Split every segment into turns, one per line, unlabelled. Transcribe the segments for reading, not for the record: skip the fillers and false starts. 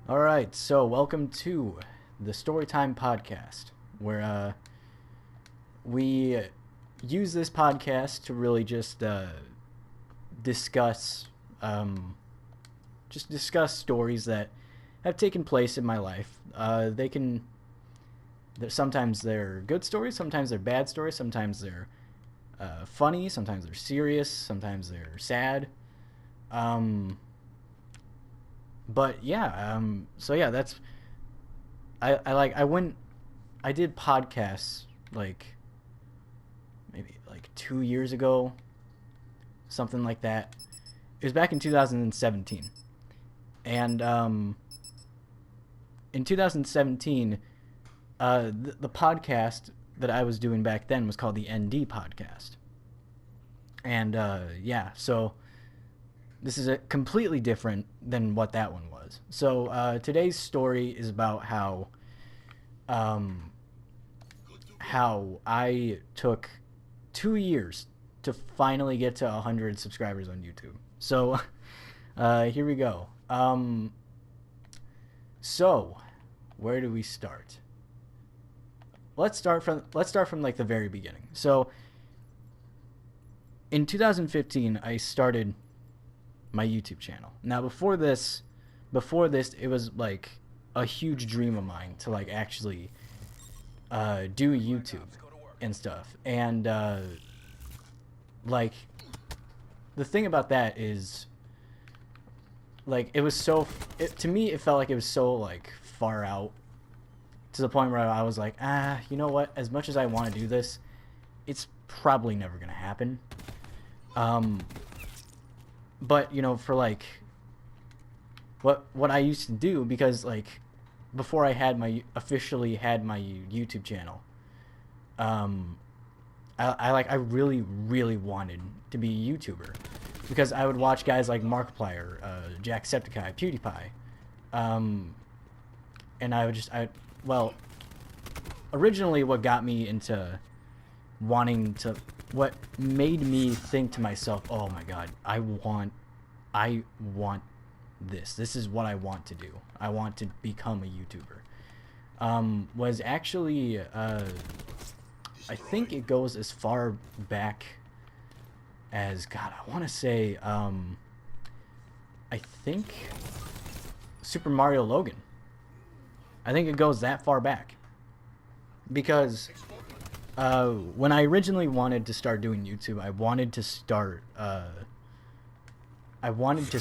Alright, so welcome to the Storytime Podcast, where we use this podcast to really discuss discuss stories that have taken place in my life. Sometimes they're good stories, sometimes they're bad stories, sometimes they're funny, sometimes they're serious, sometimes they're sad. Um, but yeah, so yeah, that's I went I did podcasts like maybe like 2 years ago, something like that. It was back in 2017, and in 2017, the podcast that I was doing back then was called the ND Podcast, and yeah, so this is a completely different than what that one was. So today's story is about um, how I took 2 years to finally get to 100 subscribers on YouTube. So here we go. So where do we start? Let's start from like the very beginning. So in 2015, I started my YouTube channel. Now before this, it was like a huge dream of mine to like actually do YouTube and stuff. And like the thing about that is like to me it felt like it was so like far out to the point where I was like, you know what? As much as I want to do this, it's probably never gonna happen. Um, but you know, for like what I used to do, because like before I had my officially had my YouTube channel, um, I really wanted to be a YouTuber because I would watch guys like Markiplier, Jacksepticeye, PewDiePie, um, and well, originally what got me into wanting to what made me think to myself, oh my god, I want this. This is what I want to do. I want to become a YouTuber. Was actually I think it goes as far back as God. I want to say I think Super Mario Logan. I think it goes that far back because when I originally wanted to start doing YouTube, I wanted to start I wanted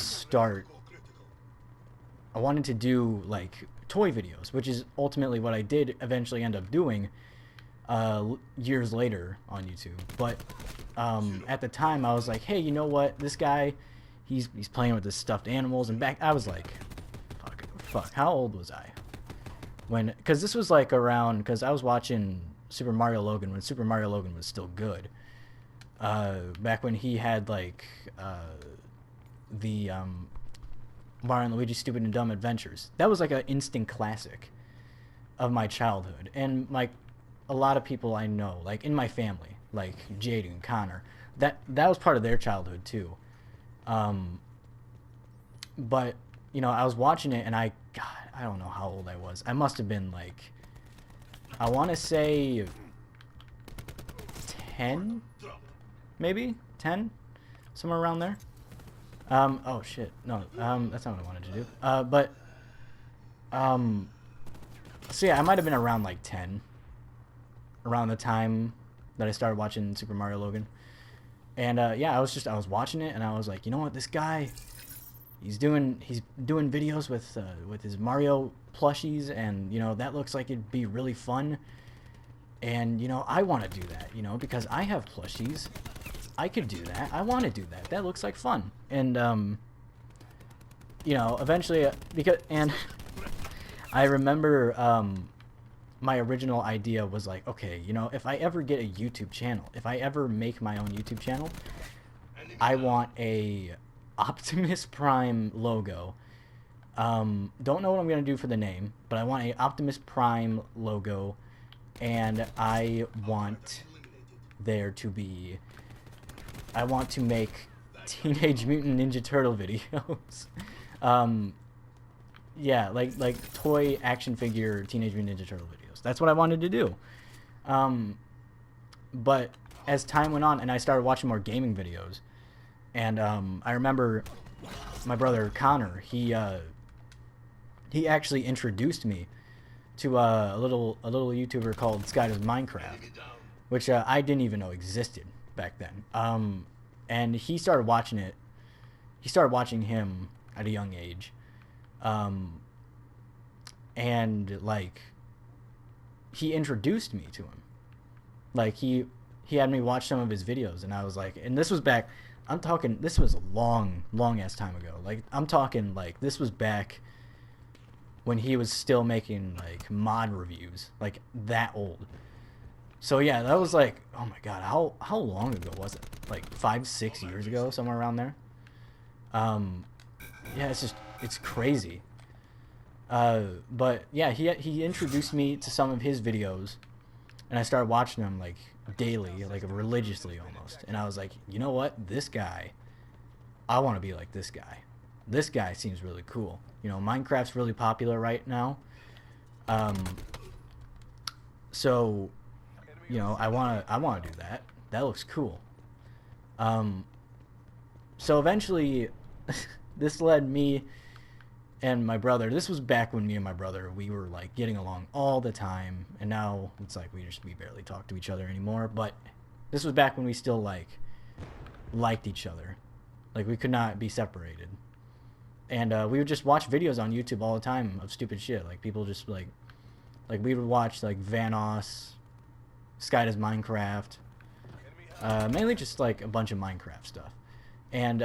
to do like toy videos, which is ultimately what I did eventually end up doing years later on YouTube. But at the time, I was like, hey, you know what? This guy, he's playing with his stuffed animals, and back I was like, fuck, how old was I when? Because this was like around because I was watching Super Mario Logan when Super Mario Logan was still good. Back when he had like the Mario and Luigi's Stupid and Dumb Adventures. That was like an instant classic of my childhood, and like a lot of people I know, like in my family, like Jaden, Connor, that was part of their childhood too. Um, but you know, I was watching it, and God, I don't know how old I was. I must have been like, I want to say 10, maybe 10, somewhere around there. Oh shit, no, that's not what I wanted to do. Um, so yeah, I might have been around like 10, around the time that I started watching Super Mario Logan. And yeah, I was watching it, and I was like, you know what, this guy, he's doing videos with his Mario plushies, and you know that looks like it'd be really fun. And you know, I want to do that, you know, because I have plushies. I could do that. I want to do that. That looks like fun. And you know, eventually, I remember my original idea was like, okay, you know, if I ever get a YouTube channel, if I ever make my own YouTube channel, I want a Optimus Prime logo. Don't know what I'm gonna do for the name, but I want a Optimus Prime logo, and there to be I want to make Teenage Mutant Ninja Turtle videos. um, Yeah, like toy action figure Teenage Mutant Ninja Turtle videos. That's what I wanted to do. Um, but as time went on, and I started watching more gaming videos, and I remember my brother Connor. He actually introduced me to a little YouTuber called Sky Does Minecraft, which I didn't even know existed back then. And he started watching it. He started watching him at a young age, and like he introduced me to him. Like he had me watch some of his videos, and I was like, and this was back. I'm talking. This was a long ass time ago. Like I'm talking like this was back when he was still making like mod reviews, like that old. So yeah, that was like, oh my god, how long ago was it? Like 5-6 years ago, somewhere around there. Um, yeah, it's crazy. But yeah, he introduced me to some of his videos, and I started watching them like daily, like religiously almost. And I was like, you know what, this guy, I want to be like this guy. This guy seems really cool. You know, Minecraft's really popular right now. Um, so, you know, I wanna do that. That looks cool. Um, so eventually, this led me and my brother. This was back when me and my brother, we were like getting along all the time, and now it's like we barely talk to each other anymore. But this was back when we still like liked each other, like we could not be separated. And we would just watch videos on YouTube all the time of stupid shit. Like people just like we would watch like Vanoss, Sky Does Minecraft, mainly just like a bunch of Minecraft stuff. And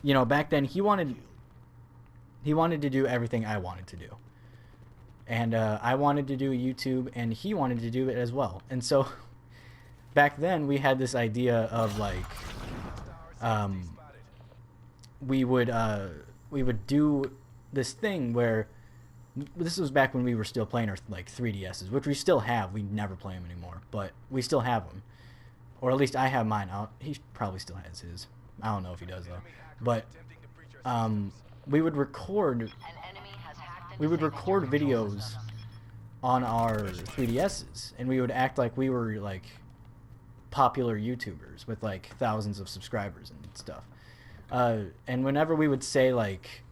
you know, back then he wanted to do everything I wanted to do, and I wanted to do YouTube, and he wanted to do it as well. And so back then we had this idea of like um, we would do this thing where this was back when we were still playing our like 3DSs, which we still have. We never play them anymore, but we still have them, or at least I have mine out. He probably still has his. I don't know if he does though. But we would record videos on our 3DSs, and we would act like we were like popular YouTubers with like thousands of subscribers and stuff. And whenever we would say like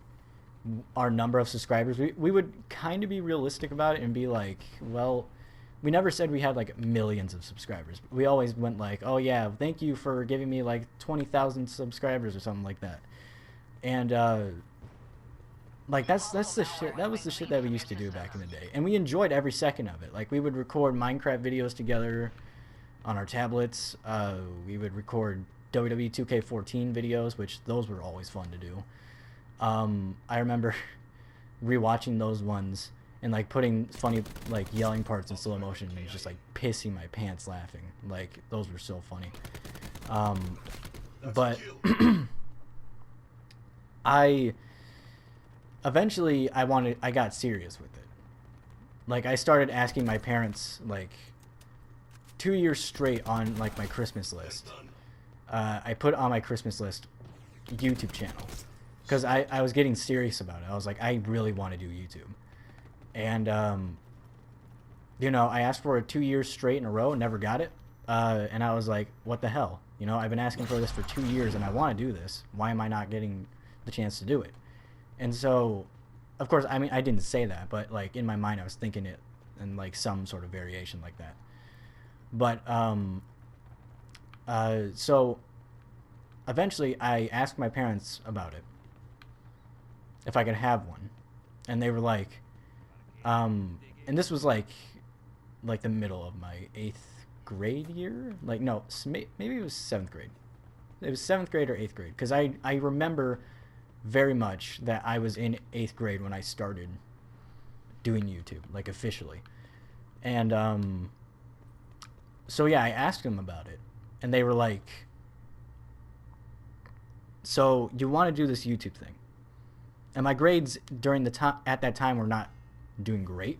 our number of subscribers, we would kind of be realistic about it and be like, well, we never said we had like millions of subscribers. We always went like, oh yeah, thank you for giving me like 20,000 subscribers or something like that. And like that's the shit. That was the shit that we used to do back in the day, and we enjoyed every second of it. Like we would record Minecraft videos together on our tablets. We would record WWE 2K14 videos, which those were always fun to do. I remember rewatching those ones and like putting funny like yelling parts in slow motion and just like pissing my pants laughing. Like those were so funny. But I got serious with it. Like I started asking my parents like 2 years straight on like my Christmas list. I put on my Christmas list YouTube channel because I was getting serious about it. I was like, I really want to do YouTube. And you know, I asked for it 2 years straight in a row and never got it. And I was like, what the hell? You know, I've been asking for this for 2 years and I want to do this. Why am I not getting the chance to do it? And so, of course, I mean, I didn't say that, but like in my mind, I was thinking it in like some sort of variation like that. But so eventually I asked my parents about it, if I could have one. And they were like, and this was like the middle of my 8th grade year. Like, no, maybe it was 7th grade. It was 7th grade or 8th grade. Because I remember very much that I was in 8th grade when I started doing YouTube, like officially. And so yeah, I asked them about it. And they were like, so you want to do this YouTube thing? And my grades during the time at that time were not doing great.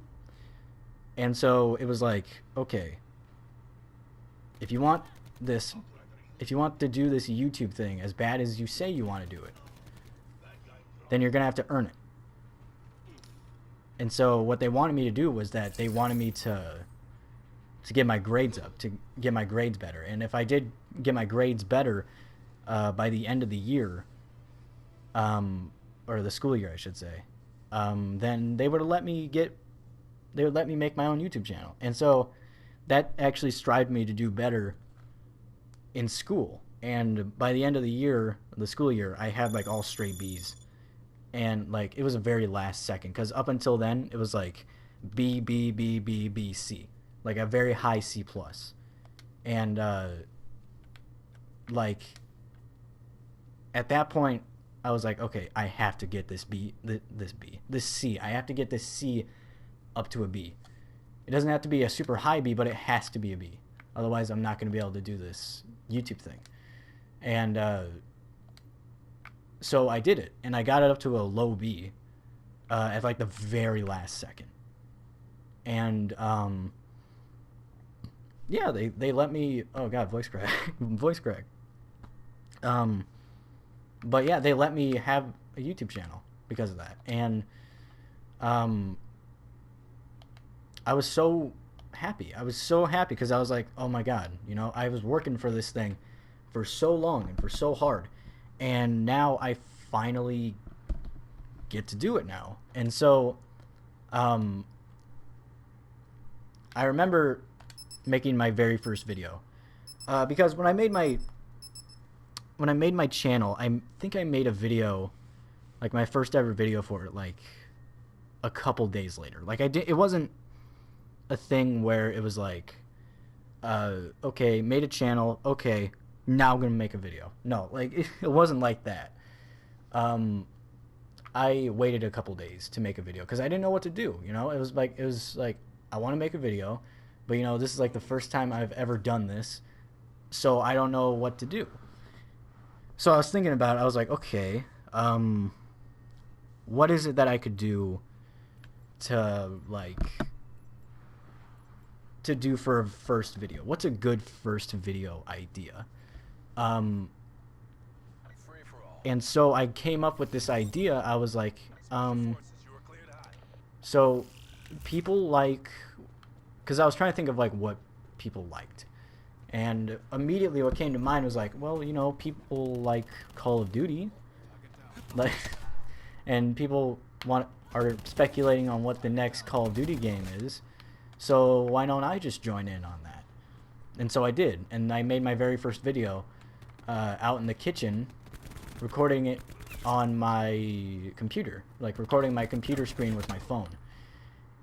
And so it was like, okay, if you want to do this YouTube thing as bad as you say you want to do it, then you're gonna have to earn it. And so what they wanted me to do was that they wanted me to get my grades up, to get my grades better. And if I did get my grades better by the end of the year, or the school year, I should say, then they would let me make my own YouTube channel. And so that actually strived me to do better in school. And by the end of the year, the school year, I had like all straight B's. And like it was a very last second, because up until then it was like B, B, B, B, B, C, like a very high C plus. And like at that point I was like, okay, I have to get this C. I have to get this C up to a B. It doesn't have to be a super high B, but it has to be a B. Otherwise, I'm not going to be able to do this YouTube thing. And so I did it, and I got it up to a low B at like the very last second. And yeah, they let me. Oh God, voice crack, voice crack. But yeah, they let me have a YouTube channel because of that. And I was so happy. I was so happy because I was like, oh my God, you know, I was working for this thing for so long and for so hard, and now I finally get to do it now. And so I remember making my very first video because when I made my channel, I think I made a video, like my first ever video for it, like a couple days later. Like it wasn't a thing where it was like, okay, made a channel, okay, now I'm gonna make a video. No, like it wasn't like that. I waited a couple days to make a video because I didn't know what to do. You know, it was like I want to make a video, but you know, this is like the first time I've ever done this, so I don't know what to do. So I was thinking about it. I was like, okay, what is it that I could do to do for a first video? What's a good first video idea? And so I came up with this idea. I was like, so people like, because I was trying to think of like what people liked. And immediately what came to mind was like, well, you know, people like Call of Duty, like, and people are speculating on what the next Call of Duty game is. So why don't I just join in on that? And so I did, and I made my very first video out in the kitchen, recording it on my computer, like recording my computer screen with my phone.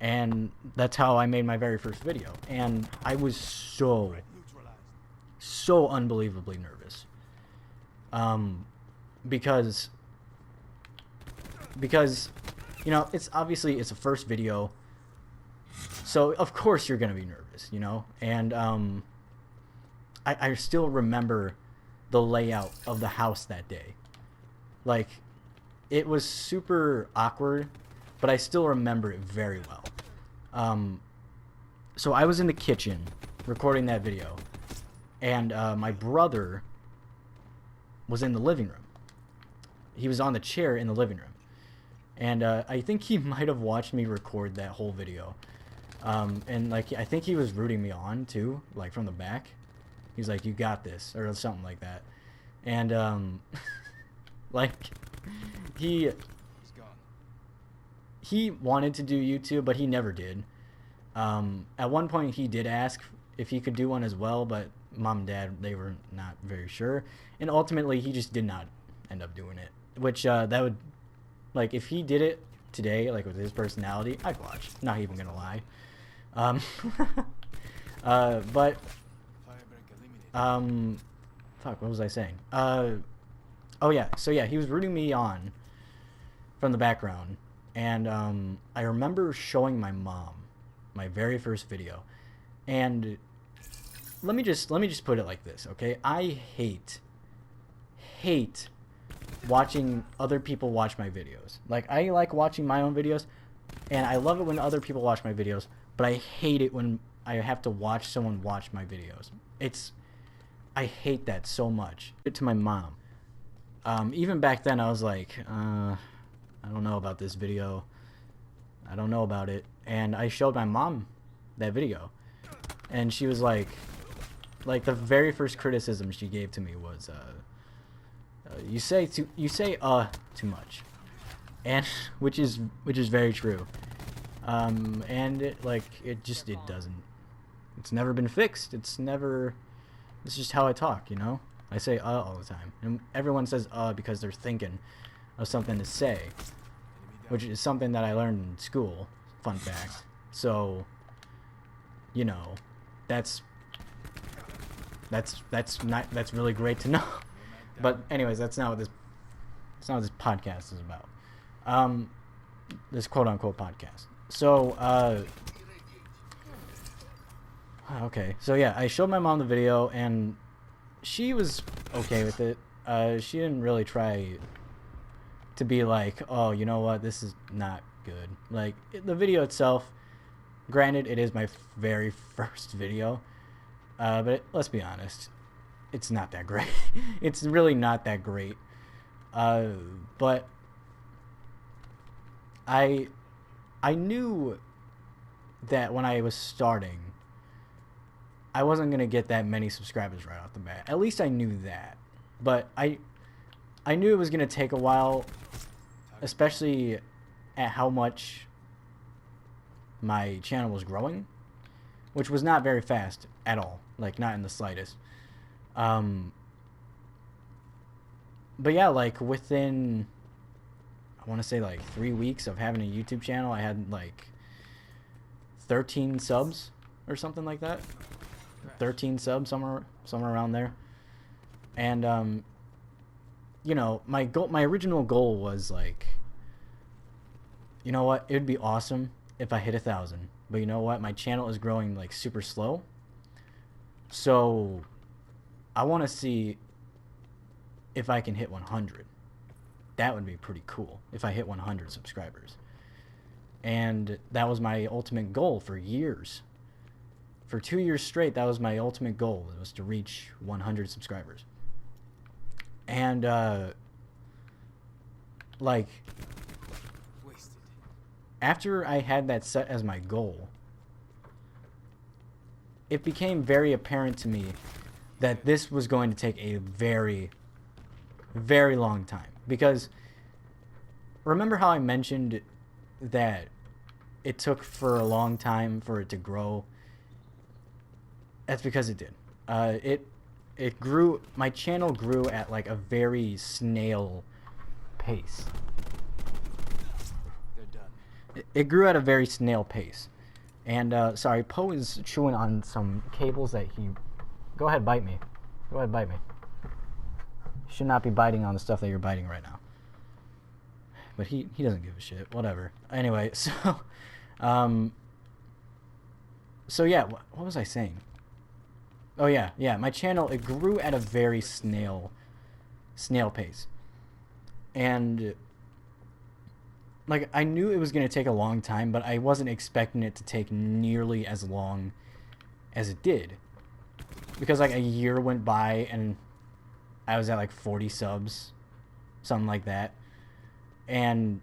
And that's how I made my very first video. And I was so unbelievably nervous, because you know, it's obviously it's a first video, so of course you're gonna be nervous, you know. And I still remember the layout of the house that day. Like, it was super awkward, but I still remember it very well. So I was in the kitchen recording that video, and my brother was in the living room. He was on the chair in the living room. And I think he might have watched me record that whole video. And like, I think he was rooting me on too, like from the back. He's like, you got this, or something like that. And like, he wanted to do YouTube, but he never did. At one point he did ask if he could do one as well, but mom and dad, they were not very sure, and ultimately he just did not end up doing it, which that would, like, if he did it today, like with his personality, I'd watch, not even gonna lie. But fuck, what was I saying? Oh yeah, so yeah, he was rooting me on from the background, and I remember showing my mom my very first video, and let me just put it like this, okay? I hate watching other people watch my videos. Like, I like watching my own videos, and I love it when other people watch my videos, but I hate it when I have to watch someone watch my videos. I hate that so much. To my mom. Even back then I was like, I don't know about this video. I don't know about it. And I showed my mom that video, and she was like the very first criticism she gave to me was, you say too much, and which is very true. And it doesn't. It's never been fixed. It's just how I talk, you know? I say all the time. And everyone says because they're thinking of something to say, which is something that I learned in school. Fun fact. So, you know, that's really great to know. But anyways, that's not what this podcast is about. This quote unquote podcast. So, okay. So yeah, I showed my mom the video and she was okay with it. She didn't really try to be like, oh, you know what, this is not good. Like, the video itself, granted, it is my very first video, but let's be honest, it's not that great. It's really not that great. But I knew that when I was starting, I wasn't going to get that many subscribers right off the bat. At least I knew that. But I knew it was going to take a while, especially at how much my channel was growing, which was not very fast at all. Like, not in the slightest. But yeah, like, within, I want to say, like, 3 weeks of having a YouTube channel, I had, like, 13 subs or something like that. 13 subs, somewhere around there. And you know, my original goal was like, you know what, it would be awesome if I hit 1,000, but you know what, my channel is growing like super slow, so I want to see if I can hit 100. That would be pretty cool if I hit 100 subscribers. And that was my ultimate goal for years. For 2 years straight, that was my ultimate goal. It was to reach 100 subscribers. And, like, after I had that set as my goal, it became very apparent to me that this was going to take a very, very long time. Because, remember how I mentioned that it took for a long time for it to grow? That's because it did. It grew. My channel grew at like a very snail pace. They're done. It grew at a very snail pace, and sorry, Poe is chewing on some cables that he. Go ahead, bite me. Go ahead, bite me. You should not be biting on the stuff that you're biting right now. But he doesn't give a shit. Whatever. Anyway, so so yeah, what was I saying? Oh yeah, my channel, it grew at a very snail pace. And like, I knew it was going to take a long time, but I wasn't expecting it to take nearly as long as it did. Because like a year went by and I was at like 40 subs, something like that. And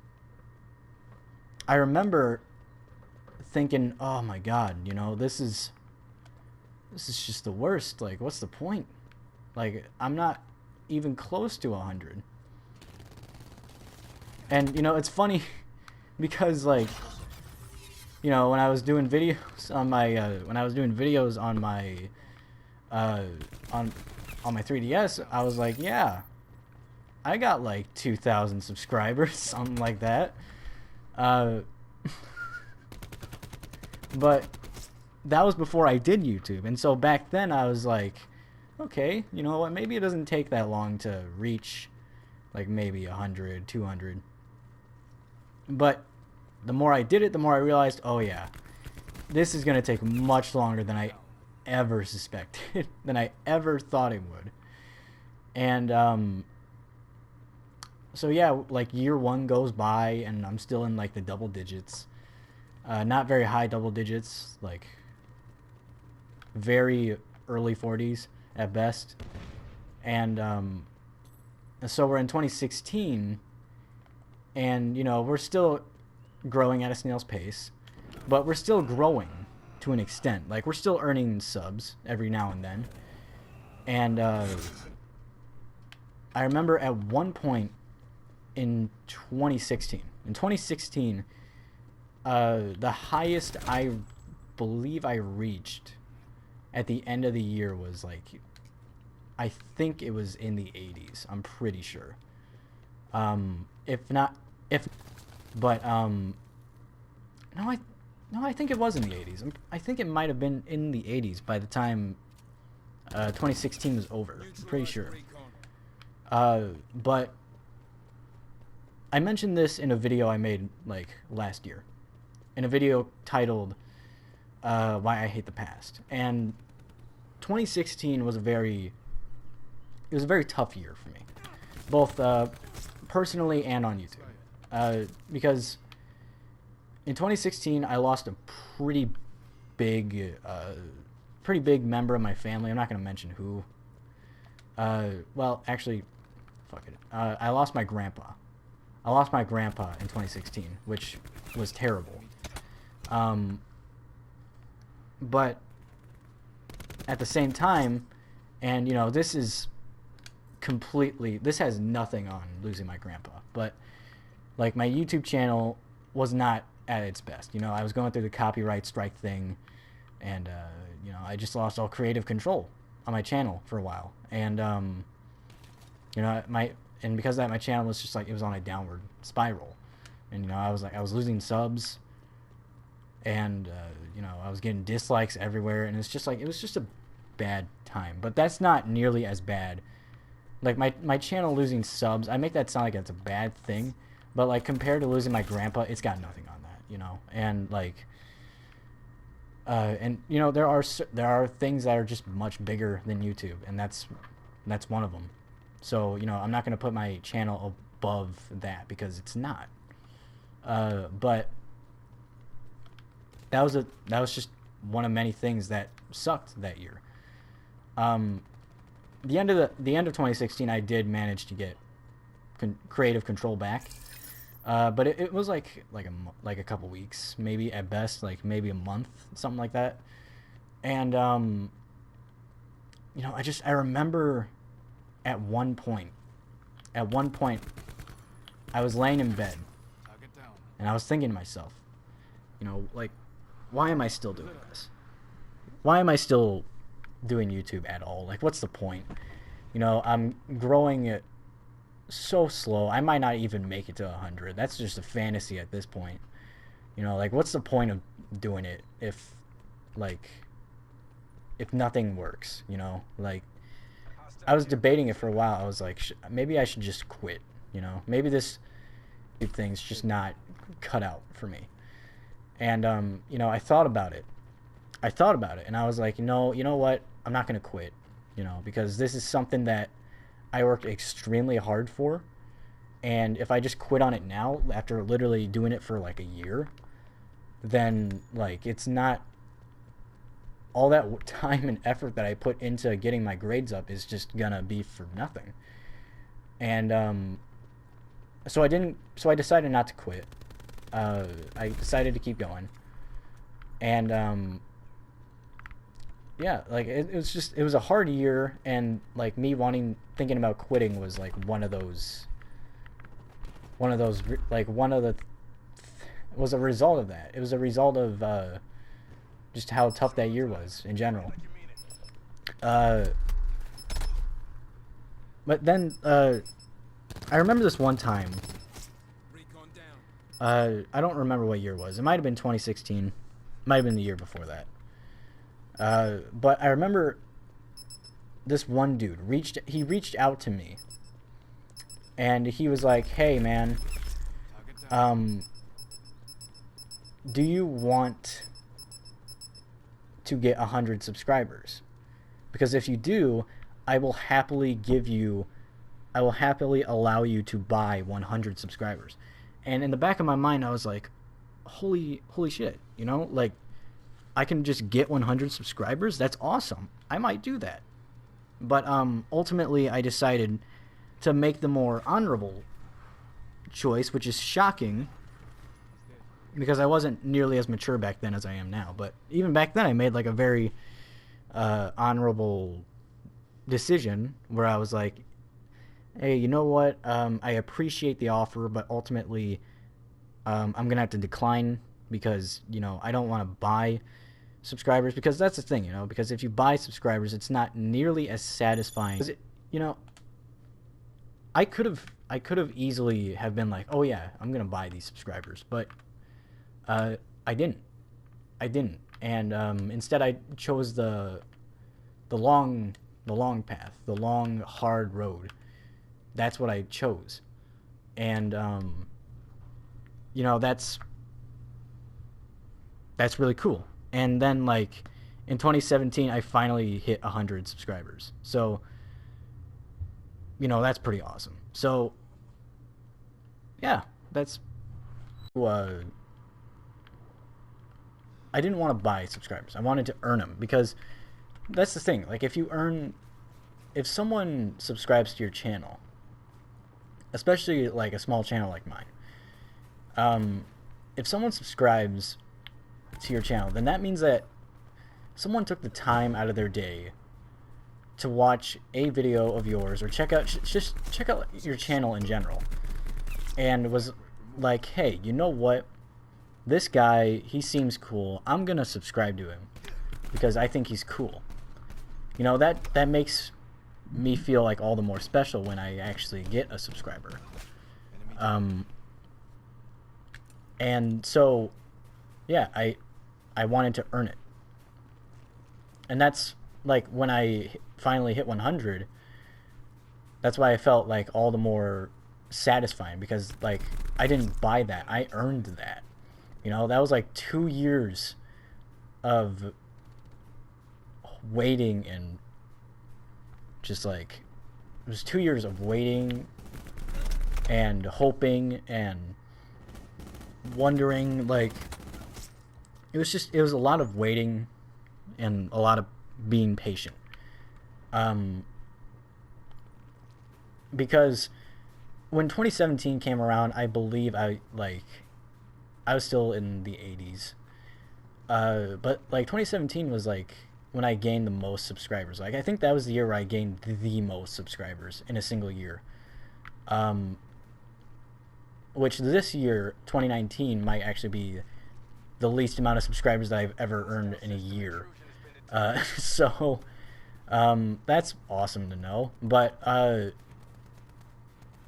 I remember thinking, oh my god, you know, this is just the worst. Like, what's the point? Like, I'm not even close to 100. And, you know, it's funny because, like, you know, when I was doing videos on my, on my 3DS, I was like, yeah, I got like 2,000 subscribers, something like that. But that was before I did YouTube, and so back then I was like, okay, you know what, maybe it doesn't take that long to reach like maybe 100, 200. But the more I did it, the more I realized, oh yeah, this is gonna take much longer than I ever suspected, than I ever thought it would. And so yeah, like year one goes by and I'm still in like the double digits. Not very high double digits, like very early 40s at best. And so we're in 2016, And, you know, we're still growing at a snail's pace, but we're still growing to an extent. Like, we're still earning subs every now and then. And I remember at one point in 2016, the highest I believe I reached at the end of the year was like, I think it was in the 80s. I'm pretty sure. No, I think it was in the 80s. I think it might have been in the 80s by the time 2016 was over. I'm pretty sure. But I mentioned this in a video I made like last year, in a video titled "Why I Hate the Past." And 2016 was a very tough year for me, both personally and on YouTube, because in 2016 I lost a pretty big member of my family. I'm not going to mention who. Well, actually, fuck it. I lost my grandpa. I lost my grandpa in 2016, which was terrible. But at the same time, and you know, this has nothing on losing my grandpa, but like my YouTube channel was not at its best. You know, I was going through the copyright strike thing, and you know, I just lost all creative control on my channel for a while. And you know, because of that, my channel was just like, it was on a downward spiral. And you know, I was losing subs, and you know, I was getting dislikes everywhere, and it's just like, it was just a bad time. But that's not nearly as bad. Like my channel losing subs, I make that sound like it's a bad thing, but like compared to losing my grandpa, it's got nothing on that, you know. And like and you know, there are things that are just much bigger than YouTube, and that's one of them. So, you know, I'm not going to put my channel above that, because it's not. But that was just one of many things that sucked that year. The end of 2016, I did manage to get creative control back. But it was like a couple weeks, maybe at best, like maybe a month, something like that. And you know, I remember at one point I was laying in bed, and I was thinking to myself, you know, like, why am I still doing this? Why am I still doing YouTube at all? Like, what's the point? You know, I'm growing it so slow. I might not even make it to 100. That's just a fantasy at this point. You know, like, what's the point of doing it if nothing works, you know? Like, I was debating it for a while. I was like, maybe I should just quit, you know? Maybe this thing's just not cut out for me. And you know, I thought about it, and I was like, no, you know what? I'm not going to quit, you know, because this is something that I worked extremely hard for. And if I just quit on it now, after literally doing it for like a year, then like, it's not, all that time and effort that I put into getting my grades up is just gonna be for nothing. And so I decided not to quit. I decided to keep going. And yeah, like, it was a hard year, and like me thinking about quitting was like one of those like, it was a result of that. It was a result of just how tough that year was in general. But then I remember this one time. I don't remember what year it was. It might have been 2016. Might have been the year before that. But I remember this one dude reached out to me, and he was like, "Hey man, do you want to get 100 subscribers? Because if you do, I will happily allow you to buy 100 subscribers." And in the back of my mind, I was like, holy shit, you know, like, I can just get 100 subscribers? That's awesome. I might do that. But ultimately, I decided to make the more honorable choice, which is shocking because I wasn't nearly as mature back then as I am now. But even back then, I made like a very honorable decision where I was like, hey, you know what? I appreciate the offer, but ultimately I'm going to have to decline because, you know, I don't want to buy subscribers, because that's the thing, you know, because if you buy subscribers, it's not nearly as satisfying. You know, I could have easily have been like, oh yeah, I'm going to buy these subscribers, but I didn't. And instead I chose the long path, the long, hard road. That's what I chose. And, you know, that's really cool. And then, like, in 2017, I finally hit 100 subscribers. So, you know, that's pretty awesome. So, yeah, that's... I didn't want to buy subscribers. I wanted to earn them, because that's the thing. Like, if someone subscribes to your channel, especially like a small channel like mine, if someone subscribes to your channel, then that means that someone took the time out of their day to watch a video of yours, or check out check out your channel in general, and was like, hey, you know what, this guy, he seems cool, I'm gonna subscribe to him because I think he's cool. You know, that makes me feel like all the more special when I actually get a subscriber. And so, yeah, I wanted to earn it. And that's, like, when I finally hit 100, that's why I felt, like, all the more satisfying, because, like, I didn't buy that. I earned that. You know, that was, like, 2 years of waiting, and just, like, it was 2 years of waiting and hoping and wondering, like, it was a lot of waiting and a lot of being patient. Because when 2017 came around, I believe I was still in the 80s. But like 2017 was like when I gained the most subscribers. Like, I think that was the year where I gained the most subscribers in a single year. Which this year, 2019, might actually be the least amount of subscribers that I've ever earned in a year. So that's awesome to know. But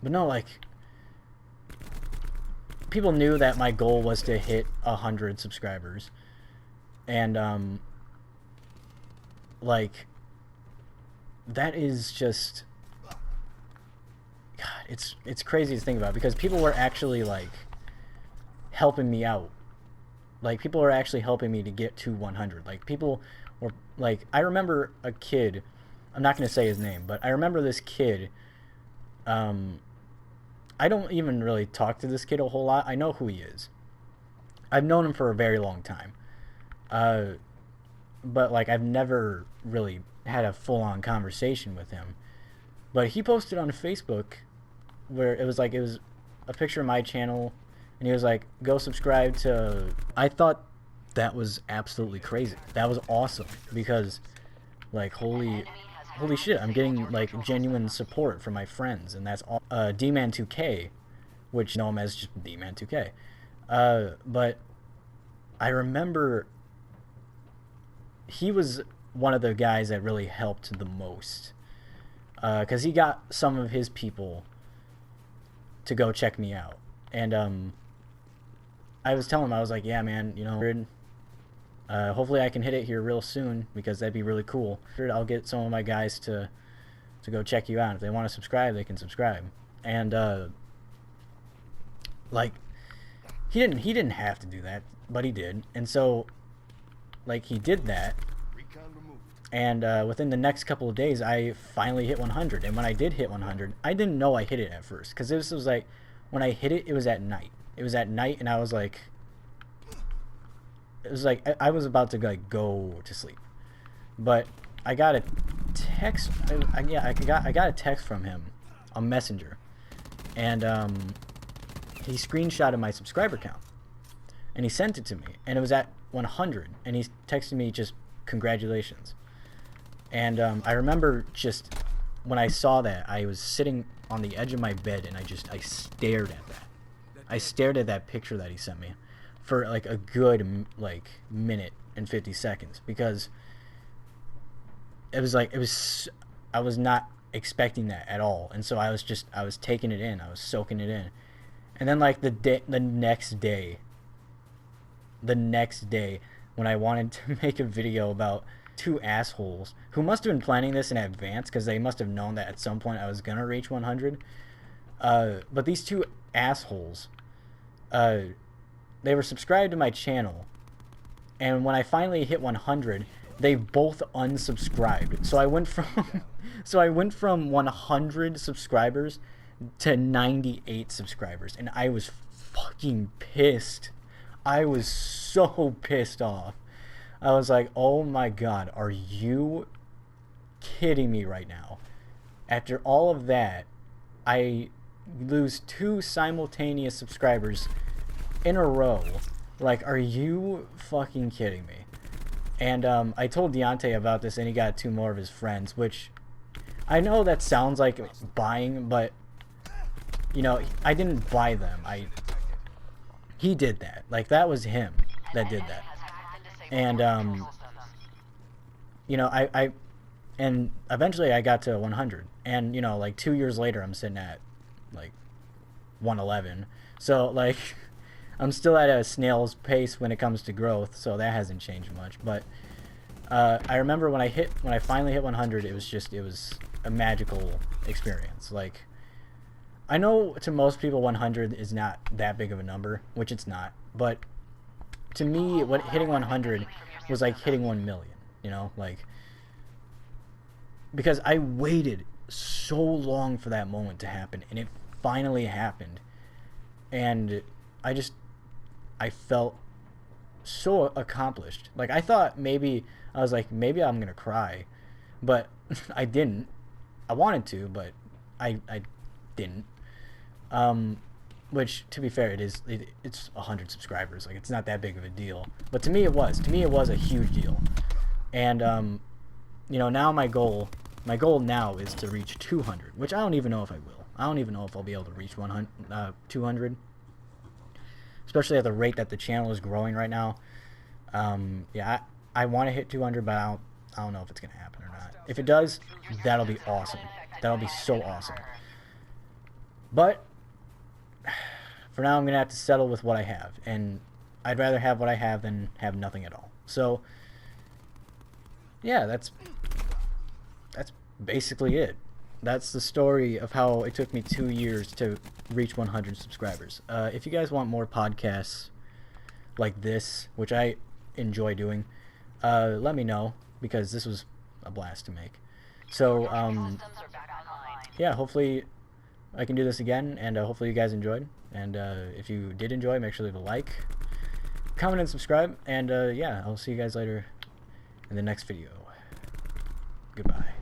no, like, people knew that my goal was to hit 100 subscribers, and like, that is just, God, it's crazy to think about, because people were actually, like, helping me out. Like, people were actually helping me to get to 100. Like, people were, like, I remember a kid, I'm not going to say his name, but I remember this kid, I don't even really talk to this kid a whole lot. I know who he is. I've known him for a very long time. But, like, I've never really had a full-on conversation with him. But he posted on Facebook where it was a picture of my channel, and he was like, go subscribe to... I thought that was absolutely crazy. That was awesome, because, like, holy shit, I'm getting, like, genuine support from my friends, and that's all. D-Man2K, which know him as just D-Man2K. But I remember he was one of the guys that really helped the most, because he got some of his people to go check me out. And I was telling him, I was like, yeah, man, you know, hopefully I can hit it here real soon, because that'd be really cool. I'll get some of my guys to go check you out. If they want to subscribe, they can subscribe. And like, he didn't have to do that, but he did. And so, like, he did that, and within the next couple of days, I finally hit 100. And when I did hit 100, I didn't know I hit it at first, because this was like, when I hit it, it was at night. It was at night, and I was like, it was like I was about to, like, go to sleep. But I got a text. I got a text from him, a messenger, and he screenshotted my subscriber count and he sent it to me, and it was at 100, and he texted me just congratulations. And I remember just when I saw that, I was sitting on the edge of my bed and I stared at that. I stared at that picture that he sent me for like a good like minute and 50 seconds, because it was like, I was not expecting that at all. And so I was taking it in, I was soaking it in. And then like the next day when I wanted to make a video about two assholes who must have been planning this in advance, because they must have known that at some point I was gonna reach 100. But these two assholes, they were subscribed to my channel, and when I finally hit 100, they both unsubscribed. So I went from 100 subscribers to 98 subscribers, and I was fucking pissed. I was so pissed off. I was like, oh my god, are you kidding me right now? After all of that, I lose 2 simultaneous subscribers in a row. Like, are you fucking kidding me? And I told Deontay about this, and he got 2 more of his friends, which I know that sounds like buying, but you know, I didn't buy them. He did that. Like, that was him that did that. And you know, and eventually I got to 100, and you know, like 2 years later I'm sitting at like 111. So like I'm still at a snail's pace when it comes to growth, so that hasn't changed much. But I remember when I finally hit 100, it was a magical experience. Like, I know to most people 100 is not that big of a number, which it's not, but to me, hitting 100 was like hitting 1 million, you know, like, because I waited so long for that moment to happen, and it finally happened, and I felt so accomplished. Like, I thought maybe I'm gonna cry, but I didn't. I wanted to, but I didn't. Which, to be fair, it's 100 subscribers. Like, it's not that big of a deal. But to me, it was. To me, it was a huge deal. And you know, now my goal now is to reach 200, which I don't even know if I will. I don't even know if I'll be able to reach 200, especially at the rate that the channel is growing right now. Yeah, I want to hit 200, but I don't know if it's gonna happen or not. If it does, that'll be awesome. That'll be so awesome. But for now, I'm gonna have to settle with what I have, and I'd rather have what I have than have nothing at all. So yeah, that's basically it. That's the story of how it took me 2 years to reach 100 subscribers. If you guys want more podcasts like this, which I enjoy doing, let me know, because this was a blast to make. So yeah, hopefully I can do this again, and hopefully you guys enjoyed. And if you did enjoy, make sure to leave a like, comment, and subscribe. And yeah, I'll see you guys later in the next video. Goodbye.